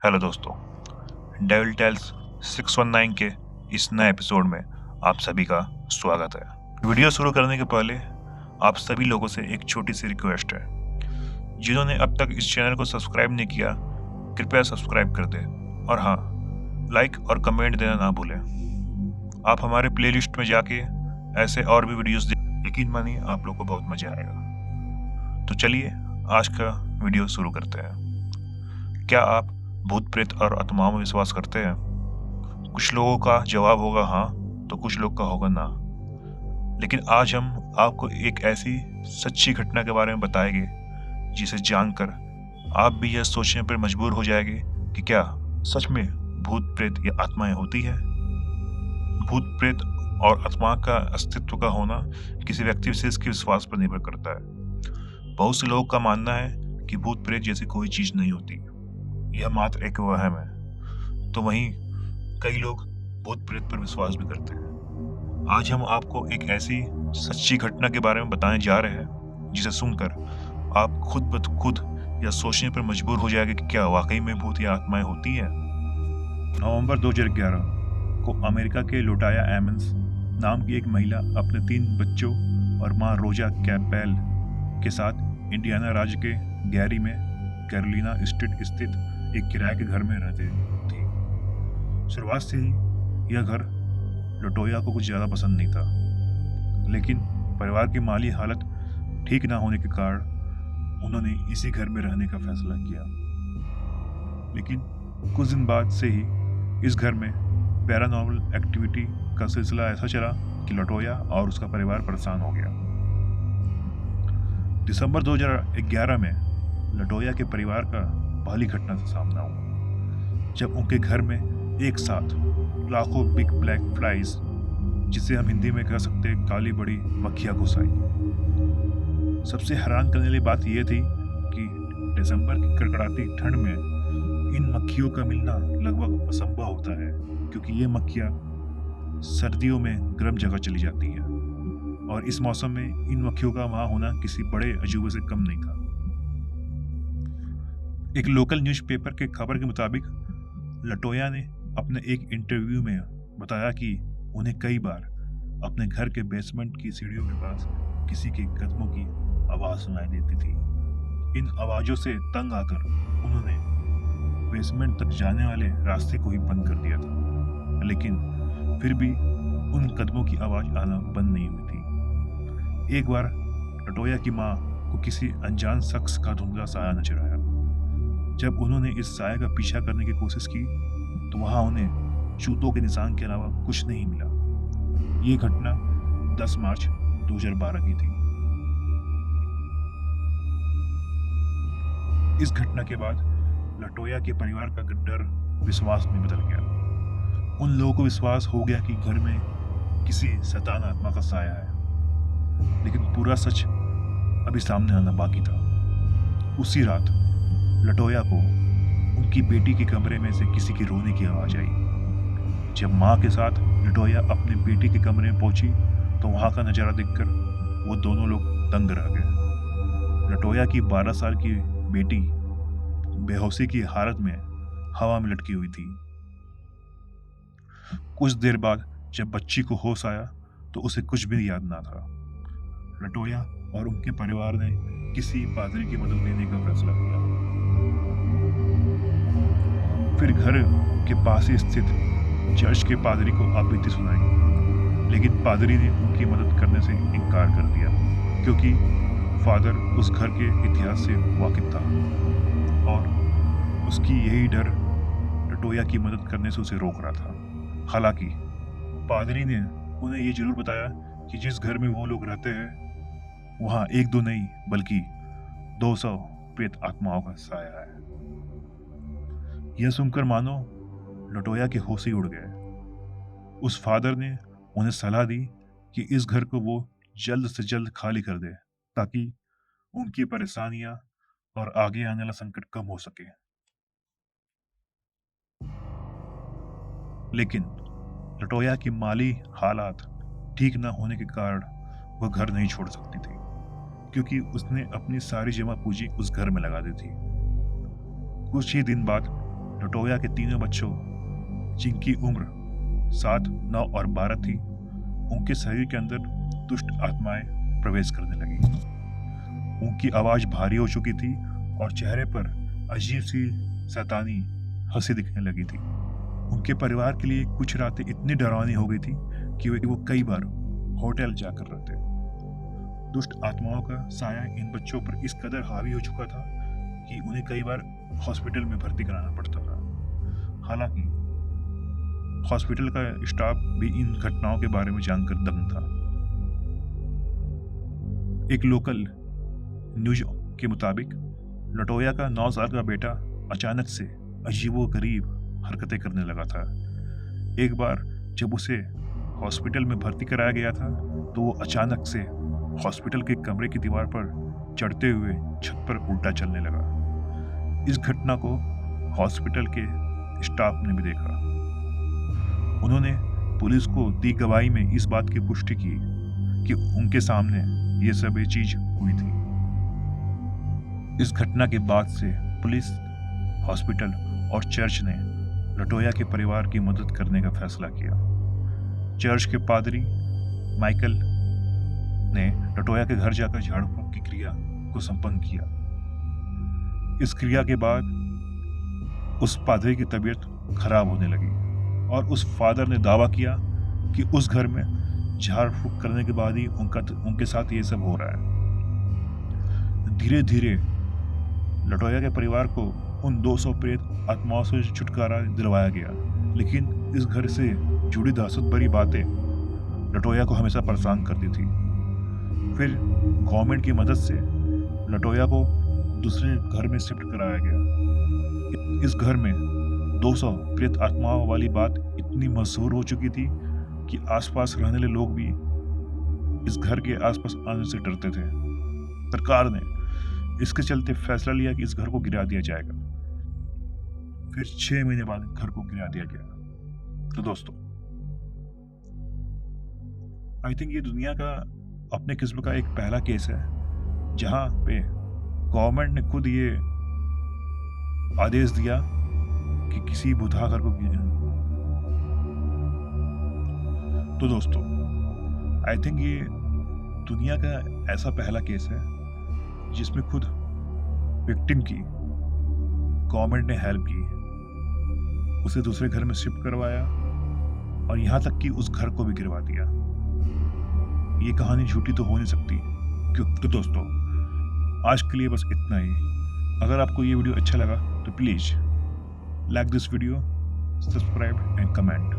Hello दोस्तों, devil tales 619 के इस नए एपिसोड में आप सभी का स्वागत है। वीडियो शुरू करने के पहले आप सभी लोगों से एक छोटी सी रिक्वेस्ट है। जिन्होंने अब तक इस चैनल को सब्सक्राइब नहीं किया, कृपया सब्सक्राइब कर दें और हाँ, लाइक और कमेंट देना ना भूलें। आप हमारे प्लेलिस्ट में जाके ऐसे और भी वीडियोस यकीन मानिए आप लोग को बहुत मजा आएगा। तो चलिए आज का वीडियो शुरू करते हैं। क्या आप भूत प्रेत और आत्माओं में विश्वास करते हैं? कुछ लोगों का जवाब होगा हाँ, तो कुछ लोग का होगा ना। लेकिन आज हम आपको एक ऐसी सच्ची घटना के बारे में बताएंगे जिसे जानकर आप भी यह सोचने पर मजबूर हो जाएंगे कि क्या सच में भूत प्रेत या आत्माएं होती है। भूत प्रेत और आत्मा का अस्तित्व का होना किसी व्यक्ति विशेष के विश्वास पर निर्भर करता है। बहुत से लोगों का मानना है कि भूत प्रेत जैसी कोई चीज नहीं होती, यह मात्र एक वहम है। तो वहीं कई लोग भूत प्रेत पर विश्वास भी करते हैं। आज हम आपको एक ऐसी सच्ची घटना के बारे में बताने जा रहे हैं जिसे सुनकर आप खुद ब खुद यह सोचने पर मजबूर हो जाएंगे कि क्या वाकई में भूत या आत्माएं होती हैं। नवंबर 2011 को अमेरिका के लोटाया एमन्स नाम की एक महिला अपने 3 बच्चों और मां रोजा कैपेल के साथ इंडियाना राज्य के गैरी में कैरोलिना स्टेट स्थित एक किराए के घर में रहते थी। शुरुआत से ही यह घर लटोया को कुछ ज़्यादा पसंद नहीं था, लेकिन परिवार की माली हालत ठीक ना होने के कारण उन्होंने इसी घर में रहने का फैसला किया। लेकिन कुछ दिन बाद से ही इस घर में पैरानॉर्मल एक्टिविटी का सिलसिला ऐसा चला कि लटोया और उसका परिवार परेशान हो गया। दिसंबर 2011 में लटोया के परिवार का पहली घटना से सामना हुआ जब उनके घर में एक साथ लाखों बिग ब्लैक फ्लाइज, जिसे हम हिंदी में कह सकते हैं काली बड़ी मक्खियां, घुस आई। सबसे हैरान करने वाली बात यह थी कि दिसंबर की कड़कड़ाती ठंड में इन मक्खियों का मिलना लगभग असंभव होता है, क्योंकि ये मक्खियां सर्दियों में गर्म जगह चली जाती हैं और इस मौसम में इन मक्खियों का वहां होना किसी बड़े अजूबे से कम नहीं था। एक लोकल न्यूज़पेपर के खबर के मुताबिक लटोया ने अपने एक इंटरव्यू में बताया कि उन्हें कई बार अपने घर के बेसमेंट की सीढ़ियों के पास किसी के कदमों की आवाज़ सुनाई देती थी। इन आवाज़ों से तंग आकर उन्होंने बेसमेंट तक जाने वाले रास्ते को ही बंद कर दिया था, लेकिन फिर भी उन कदमों की आवाज़ आना बंद नहीं हुई थी। एक बार लटोया की माँ को किसी अनजान शख्स का धुंधला साया नजर आया। जब उन्होंने इस साया का पीछा करने की कोशिश की तो वहां उन्हें जूतों के निशान के अलावा कुछ नहीं मिला। ये घटना 10 मार्च 2012 की थी। इस घटना के बाद लटोया के परिवार का डर विश्वास में बदल गया। उन लोगों को विश्वास हो गया कि घर में किसी शैतान आत्मा का साया है, लेकिन पूरा सच अभी सामने आना बाकी था। उसी रात लटोया को उनकी बेटी के कमरे में से किसी की रोने की आवाज आई। जब माँ के साथ लटोया अपने बेटी के कमरे में पहुंची तो वहां का नजारा देखकर वो दोनों लोग दंग रह गए। लटोया की 12 साल की बेटी बेहोशी की हालत में हवा में लटकी हुई थी। कुछ देर बाद जब बच्ची को होश आया तो उसे कुछ भी याद ना था। लटोया और उनके परिवार ने किसी पादरी की मदद लेने का फैसला किया। फिर घर के पास ही स्थित चर्च के पादरी को आपबीती सुनाई, लेकिन पादरी ने उनकी मदद करने से इनकार कर दिया, क्योंकि फादर उस घर के इतिहास से वाकिफ था और उसकी यही डर लटोया की मदद करने से उसे रोक रहा था। हालांकि पादरी ने उन्हें ये जरूर बताया कि जिस घर में वो लोग रहते हैं वहाँ 1-2 नहीं बल्कि 200 प्रेत आत्माओं का साया है। यह सुनकर मानो लटोया के होश ही उड़ गए। उस फादर ने उन्हें सलाह दी कि इस घर को वो जल्द से जल्द खाली कर दे, ताकि उनकी परेशानियां और आगे आने वाला संकट कम हो सके। लेकिन लटोया की माली हालात ठीक न होने के कारण वह घर नहीं छोड़ सकती थी, क्योंकि उसने अपनी सारी जमा पूंजी उस घर में लगा दी थी। कुछ ही दिन बाद लटोया के तीनों बच्चों, जिनकी उम्र 7, 9 और 12 थी, उनके शरीर के अंदर दुष्ट आत्माएं प्रवेश करने लगी। उनकी आवाज भारी हो चुकी थी और चेहरे पर अजीब सी शैतानी हंसी दिखने लगी थी। उनके परिवार के लिए कुछ रातें इतनी डरावनी हो गई थी कि वो कई बार होटल जाकर रहते। दुष्ट आत्माओं का साया इन बच्चों पर इस कदर हावी हो चुका था कि उन्हें कई बार हॉस्पिटल में भर्ती कराना पड़ता था। हालांकि हॉस्पिटल का स्टाफ भी इन घटनाओं के बारे में जानकर दंग था। एक लोकल न्यूज के मुताबिक लटोया का 9 साल का बेटा अचानक से अजीबोगरीब हरकतें करने लगा था। एक बार जब उसे हॉस्पिटल में भर्ती कराया गया था तो वो अचानक से हॉस्पिटल के कमरे की दीवार पर चढ़ते हुए छत पर उल्टा चलने लगा। इस घटना को हॉस्पिटल के स्टाफ ने भी देखा। उन्होंने पुलिस को दी गवाही में इस बात की पुष्टि की कि उनके सामने ये सब चीज हुई थी। इस घटना के बाद से पुलिस, हॉस्पिटल और चर्च ने लटोया के परिवार की मदद करने का फैसला किया। चर्च के पादरी माइकल ने लटोया के घर जाकर झाड़ फूंक की क्रिया को संपन्न किया। इस क्रिया के बाद उस पादरी की तबीयत खराब होने लगी और उस फादर ने दावा किया कि उस घर में झाड़ फूंक करने के बाद ही उनके साथ ये सब हो रहा है। धीरे धीरे लटोया के परिवार को उन 200 प्रेत आत्माओं से छुटकारा दिलवाया गया, लेकिन इस घर से जुड़ी दहशत भरी बातें लटोया को हमेशा परेशान करती थी। फिर गवर्नमेंट की मदद से लटोया को दूसरे घर में शिफ्ट कराया गया। इस घर में 200 प्रेत आत्माओं वाली बात इतनी मशहूर हो चुकी थी कि आसपास रहने वाले लोग भी इस घर के आसपास आने से डरते थे। सरकार ने इसके चलते फैसला लिया कि इस घर को गिरा दिया जाएगा। फिर 6 महीने बाद घर को गिरा दिया गया। तो दोस्तों, आई थिंक ये दुनिया का अपने किस्म का एक पहला केस है जहां पे गवर्नमेंट ने खुद ये आदेश दिया कि किसी बुधा घर को गिरा। तो दोस्तों, आई थिंक ये दुनिया का ऐसा पहला केस है जिसमें खुद विक्टिम की गवर्नमेंट ने हेल्प की, उसे दूसरे घर में शिफ्ट करवाया और यहाँ तक कि उस घर को भी गिरवा दिया। ये कहानी झूठी तो हो नहीं सकती। तो दोस्तों, आज के लिए बस इतना ही। अगर आपको ये वीडियो अच्छा लगा तो please like this video, subscribe and comment.